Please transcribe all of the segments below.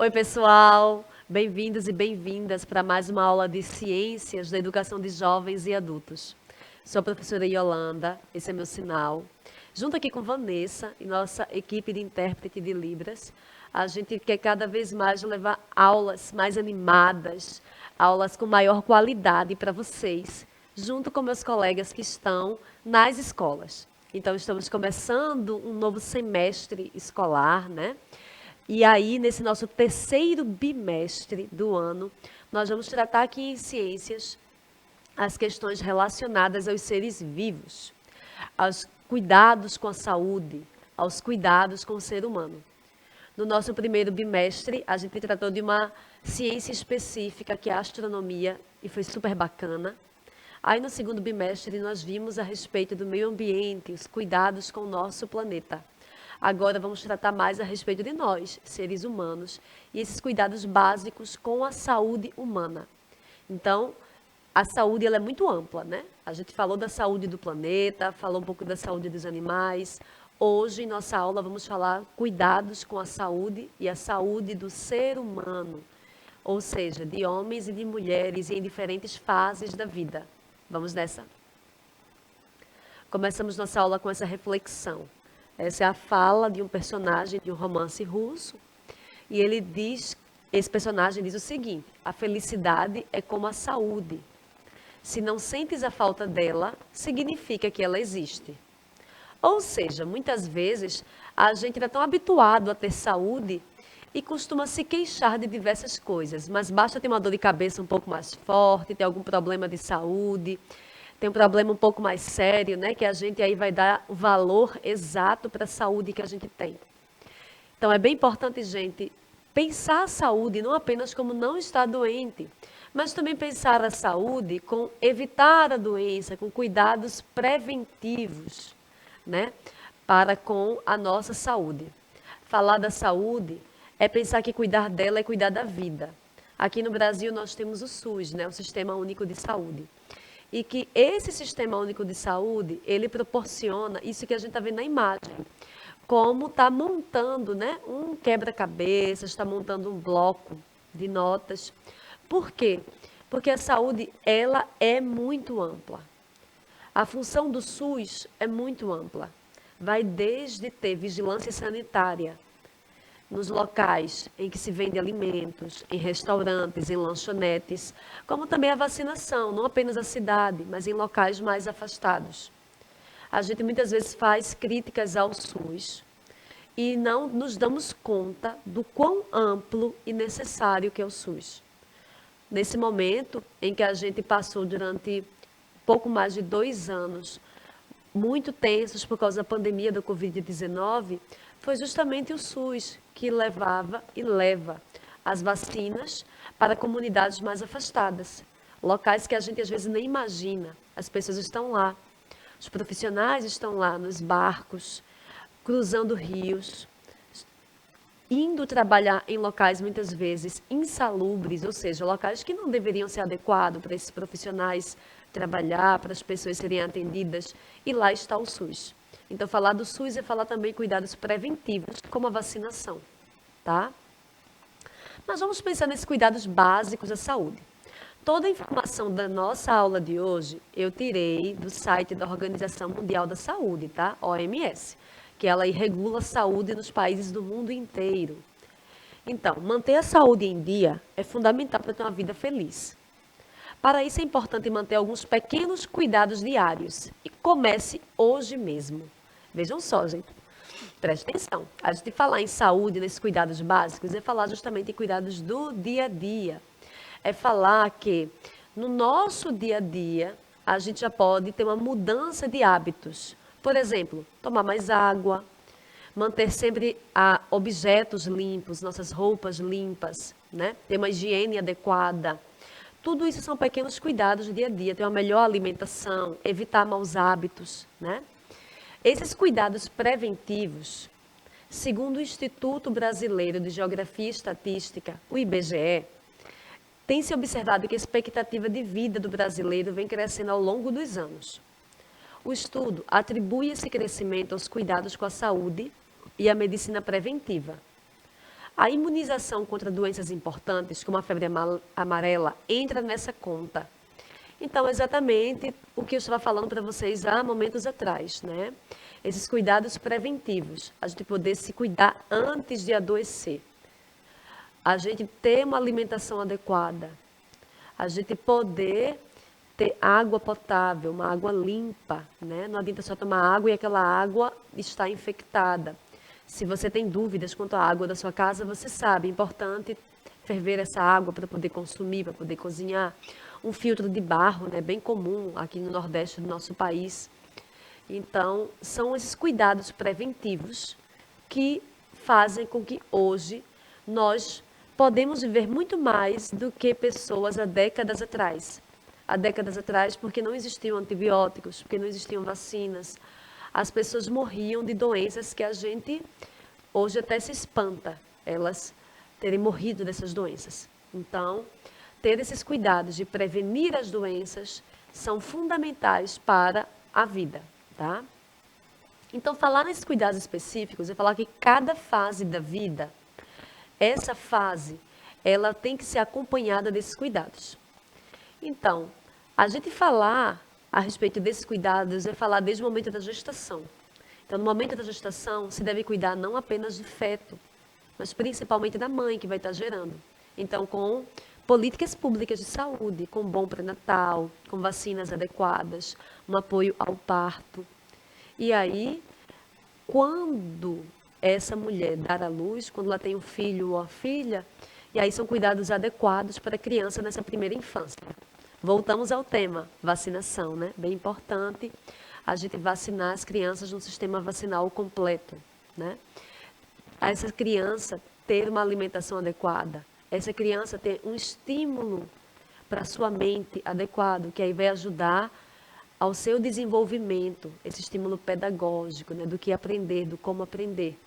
Oi, pessoal! Bem-vindos e bem-vindas para mais uma aula de Ciências da Educação de Jovens e Adultos. Sou a professora Yolanda, esse é meu sinal. Junto aqui com Vanessa e nossa equipe de intérprete de Libras, a gente quer cada vez mais levar aulas mais animadas, aulas com maior qualidade para vocês, junto com meus colegas que estão nas escolas. Então, estamos começando um novo semestre escolar, né? E aí, nesse nosso terceiro bimestre do ano, nós vamos tratar aqui em Ciências as questões relacionadas aos seres vivos, aos cuidados com a saúde, aos cuidados com o ser humano. No nosso primeiro bimestre, a gente tratou de uma ciência específica, que é a astronomia, e foi super bacana. Aí, no segundo bimestre, nós vimos a respeito do meio ambiente, os cuidados com o nosso planeta. Agora vamos tratar mais a respeito de nós, seres humanos, e esses cuidados básicos com a saúde humana. Então, a saúde ela é muito ampla, né? A gente falou da saúde do planeta, falou um pouco da saúde dos animais. Hoje, em nossa aula, vamos falar cuidados com a saúde e a saúde do ser humano, ou seja, de homens e de mulheres em diferentes fases da vida. Vamos nessa? Começamos nossa aula com essa reflexão. Essa é a fala de um personagem de um romance russo. E ele diz, esse personagem diz o seguinte: a felicidade é como a saúde. Se não sentes a falta dela, significa que ela existe. Ou seja, muitas vezes a gente está tão habituado a ter saúde e costuma se queixar de diversas coisas, mas basta ter uma dor de cabeça um pouco mais forte, ter algum problema de saúde, tem um problema um pouco mais sério, né? Que a gente aí vai dar o valor exato para a saúde que a gente tem. Então é bem importante, gente, pensar a saúde não apenas como não estar doente, mas também pensar a saúde com evitar a doença, com cuidados preventivos, né? Para com a nossa saúde. Falar da saúde é pensar que cuidar dela é cuidar da vida. Aqui no Brasil nós temos o SUS, né? O Sistema Único de Saúde. E que esse Sistema Único de Saúde, ele proporciona isso que a gente está vendo na imagem, como está montando, né, um quebra-cabeças, está montando um bloco de notas. Por quê? Porque a saúde, ela é muito ampla. A função do SUS é muito ampla. Vai desde ter vigilância sanitária, nos locais em que se vende alimentos, em restaurantes, em lanchonetes, como também a vacinação, não apenas na cidade, mas em locais mais afastados. A gente muitas vezes faz críticas ao SUS e não nos damos conta do quão amplo e necessário que é o SUS. Nesse momento em que a gente passou durante pouco mais de 2 anos muito tensos por causa da pandemia da Covid-19, foi justamente o SUS que levava e leva as vacinas para comunidades mais afastadas, locais que a gente às vezes nem imagina. As pessoas estão lá, os profissionais estão lá nos barcos, cruzando rios, indo trabalhar em locais muitas vezes insalubres, ou seja, locais que não deveriam ser adequados para esses profissionais trabalhar, para as pessoas serem atendidas, e lá está o SUS. Então, falar do SUS é falar também cuidados preventivos, como a vacinação, tá? Mas vamos pensar nesses cuidados básicos da saúde. Toda a informação da nossa aula de hoje eu tirei do site da Organização Mundial da Saúde, tá? OMS, que ela regula a saúde nos países do mundo inteiro. Então, manter a saúde em dia é fundamental para ter uma vida feliz. Para isso é importante manter alguns pequenos cuidados diários e comece hoje mesmo. Vejam só, gente. Preste atenção. A gente falar em saúde, nesses cuidados básicos, é falar justamente em cuidados do dia a dia. É falar que no nosso dia a dia, a gente já pode ter uma mudança de hábitos. Por exemplo, tomar mais água, manter sempre objetos limpos, nossas roupas limpas, né? Ter uma higiene adequada. Tudo isso são pequenos cuidados do dia a dia, ter uma melhor alimentação, evitar maus hábitos, né? Esses cuidados preventivos, segundo o Instituto Brasileiro de Geografia e Estatística, o IBGE, tem se observado que a expectativa de vida do brasileiro vem crescendo ao longo dos anos. O estudo atribui esse crescimento aos cuidados com a saúde e à medicina preventiva. A imunização contra doenças importantes, como a febre amarela, entra nessa conta. Então, exatamente o que eu estava falando para vocês há momentos atrás, né? Esses cuidados preventivos, a gente poder se cuidar antes de adoecer, a gente ter uma alimentação adequada, a gente poder ter água potável, uma água limpa, né? Não adianta só tomar água e aquela água está infectada. Se você tem dúvidas quanto à água da sua casa, você sabe, é importante ferver essa água para poder consumir, para poder cozinhar. Um filtro de barro, né, bem comum aqui no Nordeste do nosso país. Então, são esses cuidados preventivos que fazem com que hoje nós podemos viver muito mais do que pessoas há décadas atrás. Há décadas atrás, porque não existiam antibióticos, porque não existiam vacinas. As pessoas morriam de doenças que a gente hoje até se espanta, elas terem morrido dessas doenças. Então, ter esses cuidados de prevenir as doenças são fundamentais para a vida, tá? Então, falar nesses cuidados específicos é falar que cada fase da vida, essa fase, ela tem que ser acompanhada desses cuidados. Então, a gente falar a respeito desses cuidados é falar desde o momento da gestação. Então, no momento da gestação, se deve cuidar não apenas do feto, mas principalmente da mãe que vai estar gerando. Então, com políticas públicas de saúde, com bom pré-natal, com vacinas adequadas, um apoio ao parto. E aí, quando essa mulher dar à luz, quando ela tem um filho ou a filha, e aí são cuidados adequados para a criança nessa primeira infância. Voltamos ao tema, vacinação, né? Bem importante a gente vacinar as crianças no sistema vacinal completo, né? Essa criança ter uma alimentação adequada, essa criança ter um estímulo para a sua mente adequado, que aí vai ajudar ao seu desenvolvimento, esse estímulo pedagógico, né? Do que aprender, do como aprender.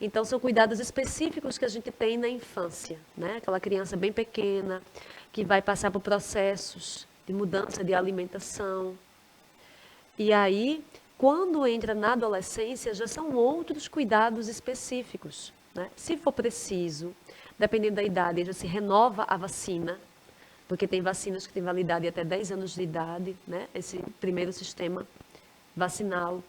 Então, são cuidados específicos que a gente tem na infância, né? Aquela criança bem pequena, que vai passar por processos de mudança de alimentação. E aí, quando entra na adolescência, já são outros cuidados específicos, né? Se for preciso, dependendo da idade, já se renova a vacina, porque tem vacinas que têm validade até 10 anos de idade, né? Esse primeiro sistema vacinal.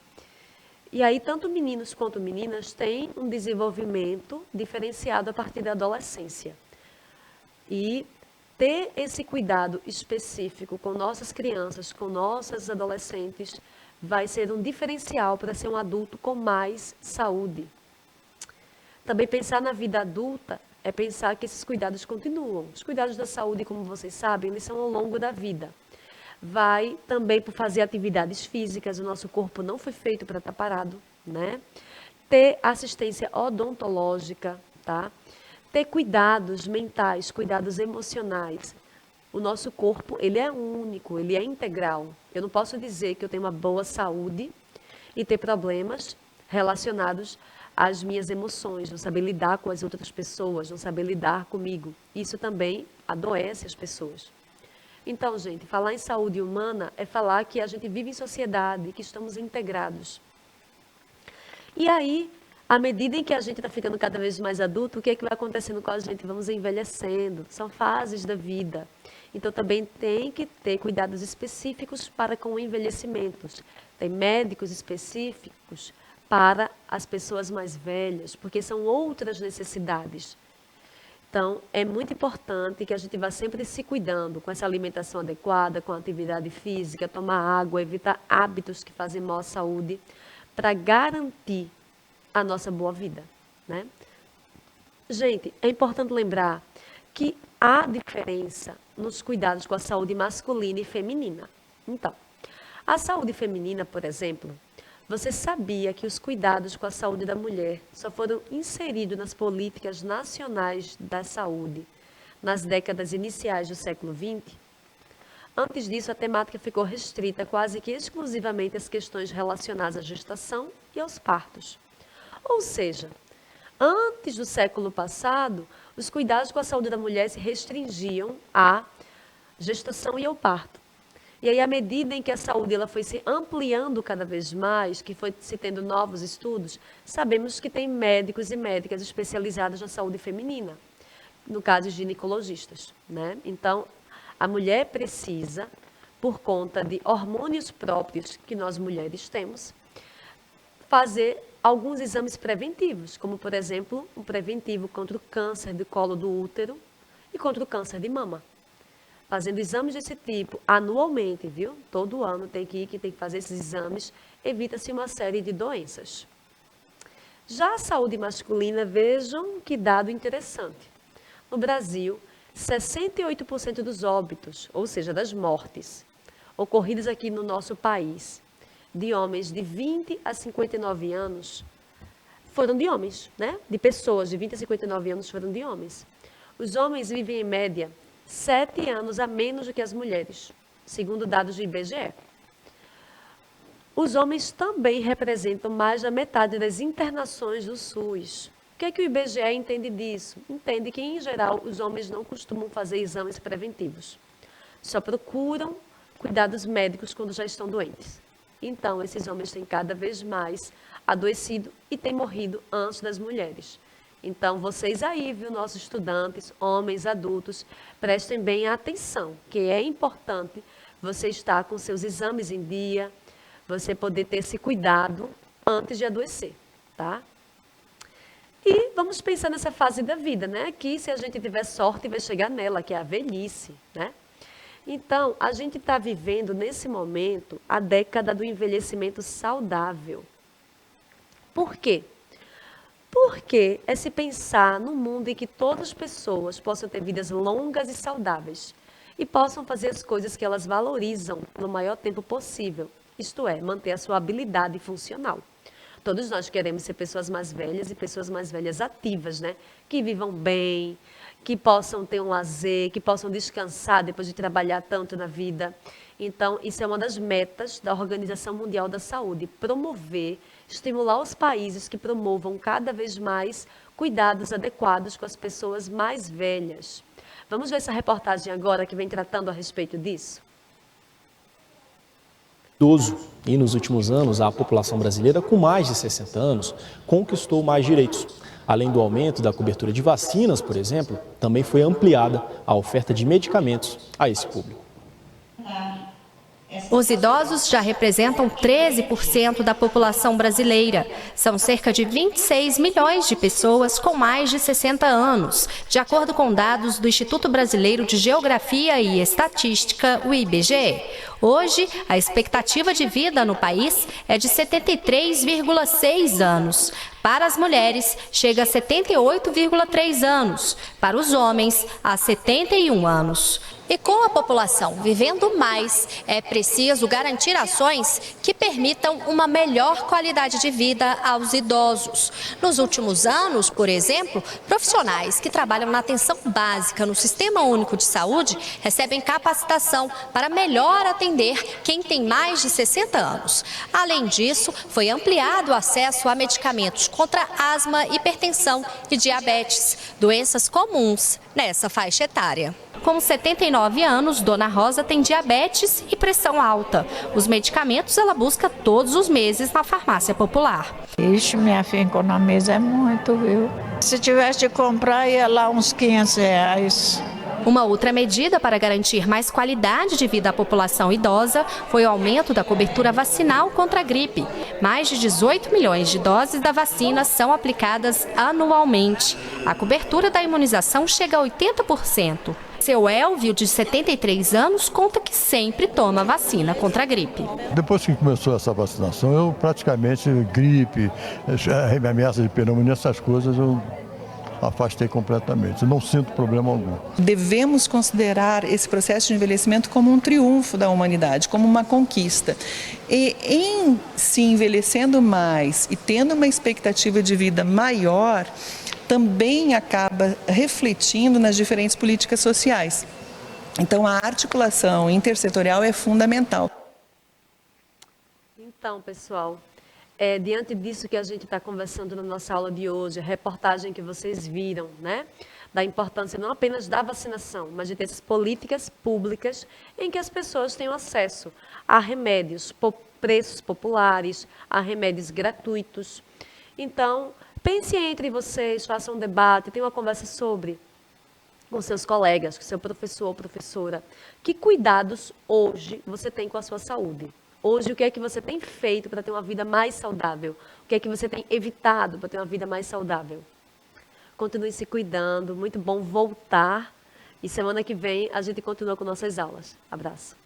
E aí, tanto meninos quanto meninas têm um desenvolvimento diferenciado a partir da adolescência. E ter esse cuidado específico com nossas crianças, com nossas adolescentes, vai ser um diferencial para ser um adulto com mais saúde. Também pensar na vida adulta é pensar que esses cuidados continuam. Os cuidados da saúde, como vocês sabem, eles são ao longo da vida. Vai também por fazer atividades físicas, o nosso corpo não foi feito para estar parado, né? Ter assistência odontológica, tá? Ter cuidados mentais, cuidados emocionais. O nosso corpo, ele é único, ele é integral. Eu não posso dizer que eu tenho uma boa saúde e ter problemas relacionados às minhas emoções, não saber lidar com as outras pessoas, não saber lidar comigo. Isso também adoece as pessoas. Então, gente, falar em saúde humana é falar que a gente vive em sociedade, que estamos integrados. E aí, à medida em que a gente está ficando cada vez mais adulto, o que é que vai acontecendo com a gente? Vamos envelhecendo, são fases da vida. Então, também tem que ter cuidados específicos para com o envelhecimento. Tem médicos específicos para as pessoas mais velhas, porque são outras necessidades. Então, é muito importante que a gente vá sempre se cuidando com essa alimentação adequada, com a atividade física, tomar água, evitar hábitos que fazem mal à saúde, para garantir a nossa boa vida, né? Gente, é importante lembrar que há diferença nos cuidados com a saúde masculina e feminina. Então, a saúde feminina, por exemplo, você sabia que os cuidados com a saúde da mulher só foram inseridos nas políticas nacionais da saúde nas décadas iniciais do século XX? Antes disso, a temática ficou restrita quase que exclusivamente às questões relacionadas à gestação e aos partos. Ou seja, antes do século passado, os cuidados com a saúde da mulher se restringiam à gestação e ao parto. E aí, à medida em que a saúde ela foi se ampliando cada vez mais, que foi se tendo novos estudos, sabemos que tem médicos e médicas especializados na saúde feminina, no caso, ginecologistas, né? Então, a mulher precisa, por conta de hormônios próprios que nós mulheres temos, fazer alguns exames preventivos, como, por exemplo, um preventivo contra o câncer do colo do útero e contra o câncer de mama. Fazendo exames desse tipo anualmente, viu? Todo ano tem que ir, que tem que fazer esses exames, evita-se uma série de doenças. Já a saúde masculina, vejam que dado interessante. No Brasil, 68% dos óbitos, ou seja, das mortes, ocorridas aqui no nosso país, de homens de 20 a 59 anos, foram de homens, né? De pessoas de 20 a 59 anos foram de homens. Os homens vivem, em média, 7 anos a menos do que as mulheres, segundo dados do IBGE. Os homens também representam mais da metade das internações do SUS. O que é que o IBGE entende disso? Entende que, em geral, os homens não costumam fazer exames preventivos. Só procuram cuidados médicos quando já estão doentes. Então, esses homens têm cada vez mais adoecido e têm morrido antes das mulheres. Então, vocês aí, viu, nossos estudantes, homens, adultos, prestem bem atenção, que é importante você estar com seus exames em dia, você poder ter esse cuidado antes de adoecer, tá? E vamos pensar nessa fase da vida, né? Que se a gente tiver sorte, vai chegar nela, que é a velhice, né? Então, a gente está vivendo, nesse momento, a década do envelhecimento saudável. Por quê? Porque é se pensar num mundo em que todas as pessoas possam ter vidas longas e saudáveis e possam fazer as coisas que elas valorizam no maior tempo possível, isto é, manter a sua habilidade funcional. Todos nós queremos ser pessoas mais velhas e pessoas mais velhas ativas, né? Que vivam bem, que possam ter um lazer, que possam descansar depois de trabalhar tanto na vida. Então, isso é uma das metas da Organização Mundial da Saúde, promover, estimular os países que promovam cada vez mais cuidados adequados com as pessoas mais velhas. Vamos ver essa reportagem agora que vem tratando a respeito disso? Idoso. E nos últimos anos, a população brasileira com mais de 60 anos conquistou mais direitos. Além do aumento da cobertura de vacinas, por exemplo, também foi ampliada a oferta de medicamentos a esse público. Os idosos já representam 13% da população brasileira. São cerca de 26 milhões de pessoas com mais de 60 anos, de acordo com dados do Instituto Brasileiro de Geografia e Estatística, o IBGE. Hoje, a expectativa de vida no país é de 73,6 anos. Para as mulheres, chega a 78,3 anos. Para os homens, a 71 anos. E com a população vivendo mais, é preciso garantir ações que permitam uma melhor qualidade de vida aos idosos. Nos últimos anos, por exemplo, profissionais que trabalham na atenção básica no Sistema Único de Saúde recebem capacitação para melhor atender quem tem mais de 60 anos. Além disso, foi ampliado o acesso a medicamentos contra asma, hipertensão e diabetes, doenças comuns nessa faixa etária. Com 79 anos, Dona Rosa tem diabetes e pressão alta. Os medicamentos ela busca todos os meses na farmácia popular. Ixi, minha filha, economiza é muito, viu? Se tivesse de comprar, ia lá uns R$500. Uma outra medida para garantir mais qualidade de vida à população idosa foi o aumento da cobertura vacinal contra a gripe. Mais de 18 milhões de doses da vacina são aplicadas anualmente. A cobertura da imunização chega a 80%. Seu Elvio, de 73 anos, conta que sempre toma vacina contra a gripe. Depois que começou essa vacinação, eu praticamente gripe, ameaça de pneumonia, essas coisas eu afastei completamente. Eu não sinto problema algum. Devemos considerar esse processo de envelhecimento como um triunfo da humanidade, como uma conquista. E em se envelhecendo mais e tendo uma expectativa de vida maior, também acaba refletindo nas diferentes políticas sociais. Então, a articulação intersetorial é fundamental. Então, pessoal, diante disso que a gente está conversando na nossa aula de hoje, a reportagem que vocês viram, né? da importância não apenas da vacinação, mas de ter essas políticas públicas em que as pessoas tenham acesso a remédios por preços populares, a remédios gratuitos. Então, pense entre vocês, faça um debate, tenha uma conversa sobre com seus colegas, com seu professor ou professora. Que cuidados hoje você tem com a sua saúde? Hoje, o que é que você tem feito para ter uma vida mais saudável? O que é que você tem evitado para ter uma vida mais saudável? Continue se cuidando, muito bom voltar. E semana que vem a gente continua com nossas aulas. Abraço.